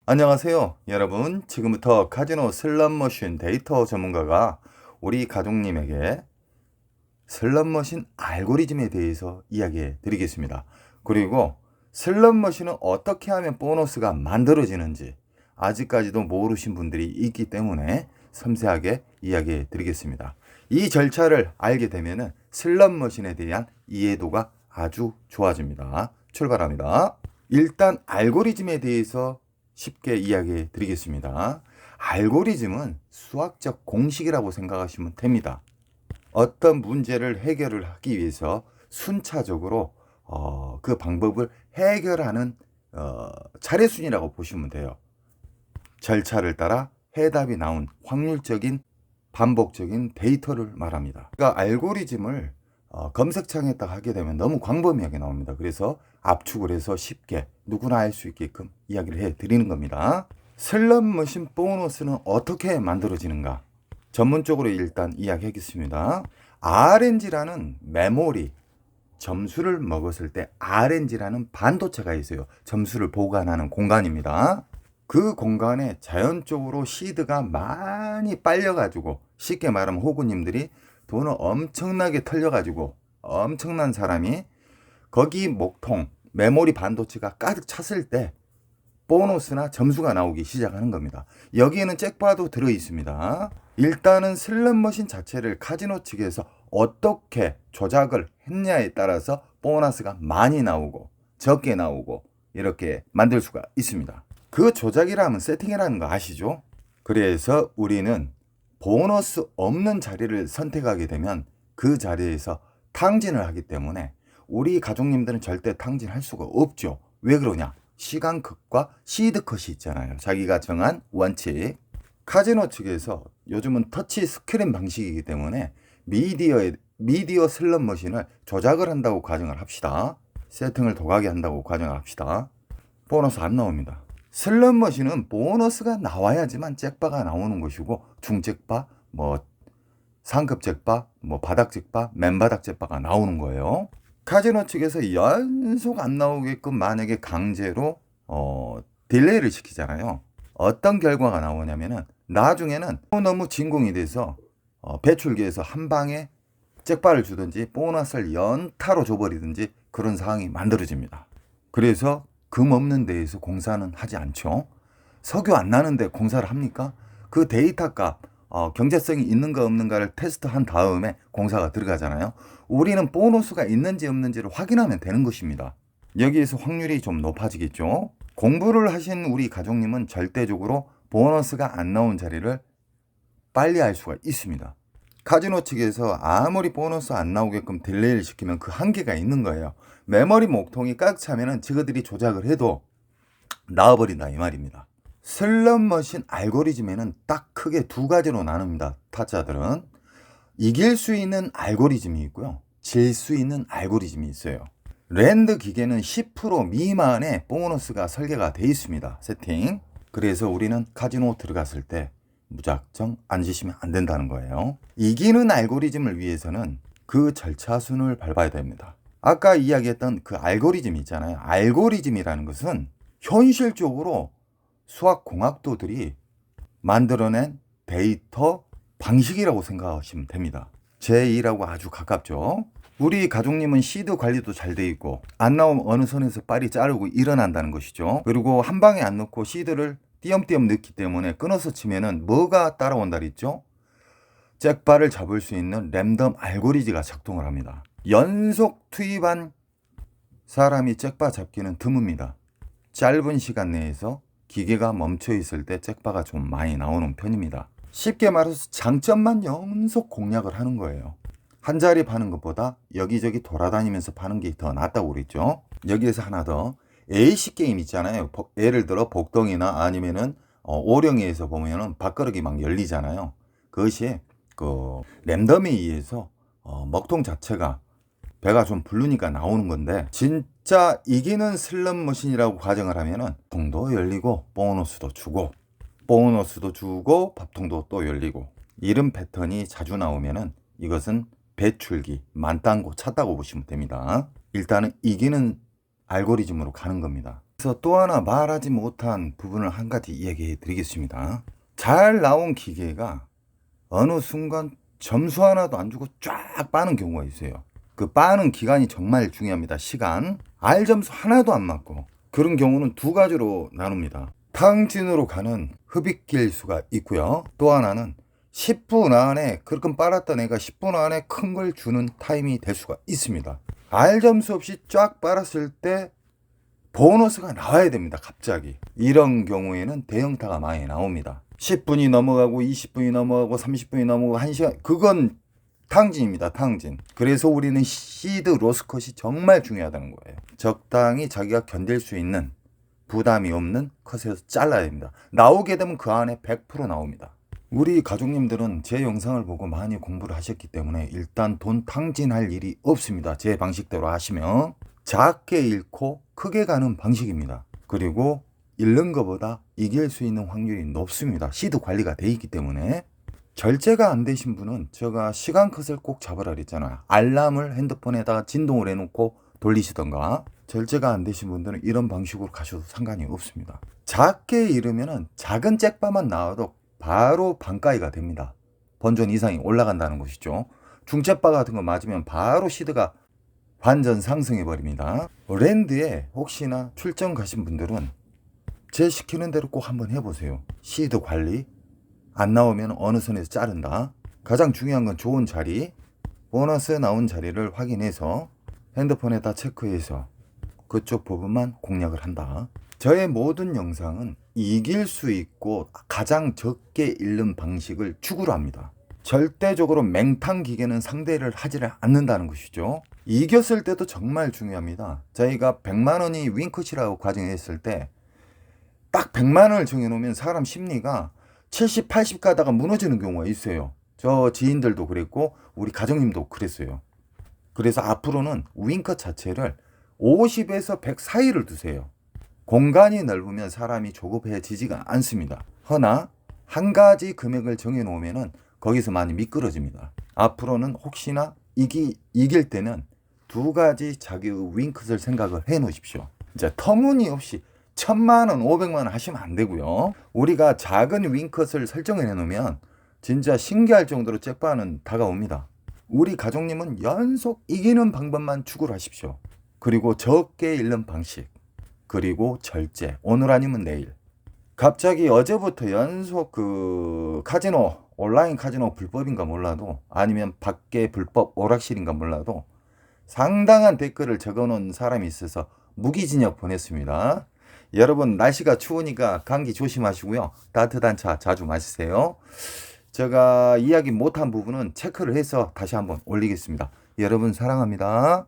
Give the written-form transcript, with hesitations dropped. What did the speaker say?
안녕하세요 여러분. 지금부터 카지노 슬롯머신 데이터 전문가가 우리 가족님에게 슬롯머신 알고리즘에 대해서 이야기해 드리겠습니다. 그리고 슬롯머신은 어떻게 하면 보너스가 만들어지는지 아직까지도 모르신 분들이 있기 때문에 섬세하게 이야기해 드리겠습니다. 이 절차를 알게 되면 슬롯머신에 대한 이해도가 아주 좋아집니다. 출발합니다. 일단 알고리즘에 대해서 쉽게 이야기해 드리겠습니다. 알고리즘은 수학적 공식이라고 생각하시면 됩니다. 어떤 문제를 해결을 하기 위해서 순차적으로 그 방법을 해결하는 차례순이라고 보시면 돼요. 절차를 따라 해답이 나온 확률적인 반복적인 데이터를 말합니다. 그러니까 알고리즘을 검색창에 딱 하게 되면 너무 광범위하게 나옵니다. 그래서 압축을 해서 쉽게 누구나 알 수 있게끔 이야기를 해 드리는 겁니다. 슬롯머신 보너스는 어떻게 만들어지는가? 전문적으로 일단 이야기하겠습니다. RNG라는 메모리, 점수를 먹었을 때 RNG라는 반도체가 있어요. 점수를 보관하는 공간입니다. 그 공간에 자연적으로 시드가 많이 빨려가지고, 쉽게 말하면 호구님들이 돈을 엄청나게 털려가지고 엄청난 사람이 거기 목통 메모리 반도체가 가득 찼을 때 보너스나 점수가 나오기 시작하는 겁니다. 여기에는 잭바도 들어 있습니다. 일단은 슬롯머신 자체를 카지노 측에서 어떻게 조작을 했냐에 따라서 보너스가 많이 나오고 적게 나오고 이렇게 만들 수가 있습니다. 그 조작이라면 세팅이라는 거 아시죠? 그래서 우리는 보너스 없는 자리를 선택하게 되면 그 자리에서 탕진을 하기 때문에 우리 가족님들은 절대 탕진할 수가 없죠. 왜 그러냐? 시간컷과 시드컷이 있잖아요. 자기가 정한 원칙. 카지노 측에서 요즘은 터치 스크린 방식이기 때문에 미디어 슬롯머신을 조작을 한다고 가정을 합시다. 세팅을 도가게 한다고 가정을 합시다. 보너스 안 나옵니다. 슬롯머신은 보너스가 나와야지만 잭바가 나오는 것이고, 중잭바, 상급 잭바, 바닥 잭바, 맨바닥 잭바가 나오는 거예요. 카지노 측에서 연속 안 나오게끔 만약에 강제로 딜레이를 시키잖아요. 어떤 결과가 나오냐면은 나중에는 너무 진공이 돼서 배출기에서 한 방에 잭바를 주든지 보너스를 연타로 줘버리든지 그런 상황이 만들어집니다. 그래서 금 없는 데에서 공사는 하지 않죠. 석유 안 나는데 공사를 합니까? 그 데이터 값, 경제성이 있는가 없는가를 테스트한 다음에 공사가 들어가잖아요. 우리는 보너스가 있는지 없는지를 확인하면 되는 것입니다. 여기에서 확률이 좀 높아지겠죠. 공부를 하신 우리 가족님은 절대적으로 보너스가 안 나온 자리를 빨리 알 수가 있습니다. 카지노 측에서 아무리 보너스 안 나오게끔 딜레이를 시키면 그 한계가 있는 거예요. 메모리 목통이 꽉 차면은 저들이 조작을 해도 나와버린다 이 말입니다. 슬롯머신 알고리즘에는 딱 크게 두 가지로 나눕니다. 타짜들은 이길 수 있는 알고리즘이 있고요, 질 수 있는 알고리즘이 있어요. 랜드 기계는 10% 미만의 보너스가 설계가 돼 있습니다. 세팅. 그래서 우리는 카지노 들어갔을 때 무작정 앉으시면 안 된다는 거예요. 이기는 알고리즘을 위해서는 그 절차순을 밟아야 됩니다. 아까 이야기했던 그 알고리즘 있잖아요. 알고리즘이라는 것은 현실적으로 수학공학도들이 만들어낸 데이터 방식이라고 생각하시면 됩니다. 제2라고 아주 가깝죠. 우리 가족님은 시드 관리도 잘 돼 있고 안 나오면 어느 선에서 빨리 자르고 일어난다는 것이죠. 그리고 한 방에 안 넣고 시드를 띄엄띄엄 넣기 때문에 끊어서 치면은 뭐가 따라온다 그랬죠? 잭바를 잡을 수 있는 랜덤 알고리즘가 작동을 합니다. 연속 투입한 사람이 잭바 잡기는 드뭅니다. 짧은 시간 내에서 기계가 멈춰 있을 때 잭바가 좀 많이 나오는 편입니다. 쉽게 말해서 장점만 연속 공략을 하는 거예요. 한 자리 파는 것보다 여기저기 돌아다니면서 파는 게 더 낫다고 그랬죠. 여기에서 하나 더, A식 게임 있잖아요. 예를 들어 복덩이나 아니면은 오령이에서 보면은 밥그릇이 막 열리잖아요. 그것이 그 랜덤에 의해서 먹통 자체가 배가 좀 부르니까 나오는 건데, 진짜 이기는 슬롯머신이라고 가정을 하면은 통도 열리고 보너스도 주고 밥통도 또 열리고, 이런 패턴이 자주 나오면은 이것은 배출기 만땅고 찼다고 보시면 됩니다. 일단은 이기는 알고리즘으로 가는 겁니다. 그래서 또 하나 말하지 못한 부분을 한 가지 이야기해 드리겠습니다. 잘 나온 기계가 어느 순간 점수 하나도 안 주고 쫙 빠는 경우가 있어요. 그 빠는 기간이 정말 중요합니다. 시간. R 점수 하나도 안 맞고. 그런 경우는 두 가지로 나눕니다. 탕진으로 가는 흡입기일수가 있고요. 또 하나는 10분 안에 그렇게 빨았던 애가 10분 안에 큰 걸 주는 타임이 될 수가 있습니다. R 점수 없이 쫙 빨았을 때 보너스가 나와야 됩니다. 갑자기. 이런 경우에는 대형타가 많이 나옵니다. 10분이 넘어가고 20분이 넘어가고 30분이 넘어가고 1시간, 그건 탕진입니다. 탕진. 그래서 우리는 시드 로스컷이 정말 중요하다는 거예요. 적당히 자기가 견딜 수 있는 부담이 없는 컷에서 잘라야 됩니다. 나오게 되면 그 안에 100% 나옵니다. 우리 가족님들은 제 영상을 보고 많이 공부를 하셨기 때문에 일단 돈 탕진할 일이 없습니다. 제 방식대로 하시면 작게 잃고 크게 가는 방식입니다. 그리고 잃는 것보다 이길 수 있는 확률이 높습니다. 시드 관리가 돼 있기 때문에. 절제가 안 되신 분은 제가 시간 컷을 꼭 잡으라 그랬잖아요. 알람을 핸드폰에다가 진동을 해놓고 돌리시던가. 절제가 안 되신 분들은 이런 방식으로 가셔도 상관이 없습니다. 작게 잃으면 작은 잭바만 나와도 바로 반가이가 됩니다. 본전 이상이 올라간다는 것이죠. 중잭바 같은 거 맞으면 바로 시드가 반전 상승해 버립니다. 랜드에 혹시나 출장 가신 분들은 제 시키는 대로 꼭 한번 해보세요. 시드 관리 안 나오면 어느 선에서 자른다. 가장 중요한 건 좋은 자리, 보너스 나온 자리를 확인해서 핸드폰에다 체크해서 그쪽 부분만 공략을 한다. 저의 모든 영상은 이길 수 있고 가장 적게 잃는 방식을 추구로 합니다. 절대적으로 맹탕 기계는 상대를 하지를 않는다는 것이죠. 이겼을 때도 정말 중요합니다. 저희가 100만 원이 윙컷이라고 과정했을 때 딱 100만 원을 정해놓으면 사람 심리가 70, 80 가다가 무너지는 경우가 있어요. 저 지인들도 그랬고 우리 가정님도 그랬어요. 그래서 앞으로는 윙컷 자체를 50에서 100 사이를 두세요. 공간이 넓으면 사람이 조급해지지가 않습니다. 허나 한 가지 금액을 정해놓으면 거기서 많이 미끄러집니다. 앞으로는 혹시나 이길 때는 두 가지 자기의 윙컷을 생각을 해 놓으십시오. 이제 터무니없이 1000만 원, 500만 원 하시면 안 되고요. 우리가 작은 윙컷을 설정을 해 놓으면 진짜 신기할 정도로 잭바는 다가옵니다. 우리 가족님은 연속 이기는 방법만 추구를 하십시오. 그리고 적게 잃는 방식, 그리고 절제, 오늘 아니면 내일. 갑자기 어제부터 연속 카지노, 온라인 카지노 불법인가 몰라도, 아니면 밖에 불법 오락실인가 몰라도 상당한 댓글을 적어놓은 사람이 있어서 무기징역 보냈습니다. 여러분, 날씨가 추우니까 감기 조심하시고요. 따뜻한 차 자주 마시세요. 제가 이야기 못한 부분은 체크를 해서 다시 한번 올리겠습니다. 여러분 사랑합니다.